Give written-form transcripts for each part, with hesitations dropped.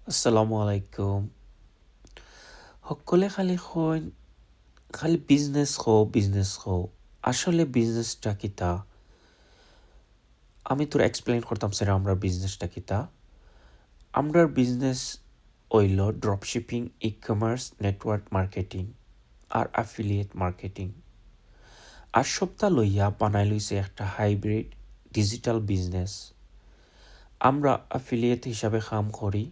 আসসালামু আলাইকুম। সকলে খালি বিজনেস কও। আসলে বিজনেসটা কিতা? আমি তোর এক্সপ্লেইন করতাম স্যার আমরা বিজনেসটা কিতা। আমরার বিজনেস হইল ড্রপশিপিং, ই-কমার্স, নেটওয়ার্ক মার্কেটিং আর অ্যাফিলিয়েট মার্কেটিং। আর সপ্তাহ লইয়া বানাই লইছে একটা হাইব্রিড ডিজিটাল বিজনেস। আমরা অ্যাফিলিয়েট হিসাবে কাম করি।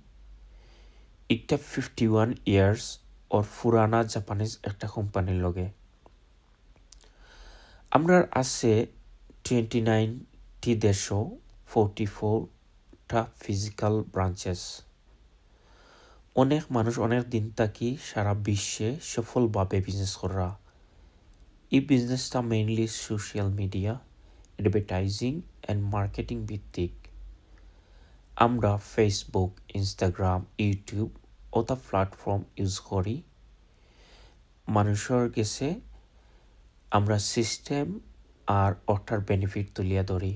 এটা 51 ইয়ার্স ওর ফুরানা জাপানিজ একটা কোম্পানির লগে। আমরা আছে 29টি দেশও, 44টা ফিজিক্যাল ব্রাঞ্চেস। অনেক মানুষ অনেক দিন থাকি সারা বিশ্বে সফলভাবে বিজনেস করা। এই বিজনেসটা mainly social media, advertising and marketing ভিত্তিক। আমরা ফেসবুক, ইনস্টাগ্রাম, ইউটিউব ওটা প্ল্যাটফর্ম ইউজ করি। মানুষের কাছে আমরা সিস্টেম আর ওটার বেনিফিট তুলিয়া ধরি।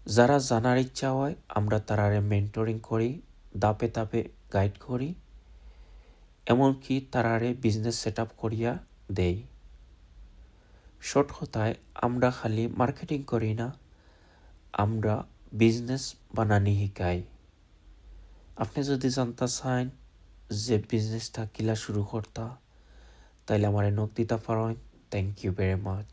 যারা জানার ইচ্ছা হয় আমরা তারারে মেন্টরিং করি, ধাপে ধাপে গাইড করি, এমনকি তারারে বিজনেস সেট আপ করিয়া দেই। শর্ট কথায় আমরা খালি মার্কেটিং করি না, আমরা বিজনেস বানানি শিকাই। আপনি যদি জানতে চান যে বিজনেসটা কিলা শুরু করতা, তাইলে আমারে নক দিতে পারেন। Thank you very much.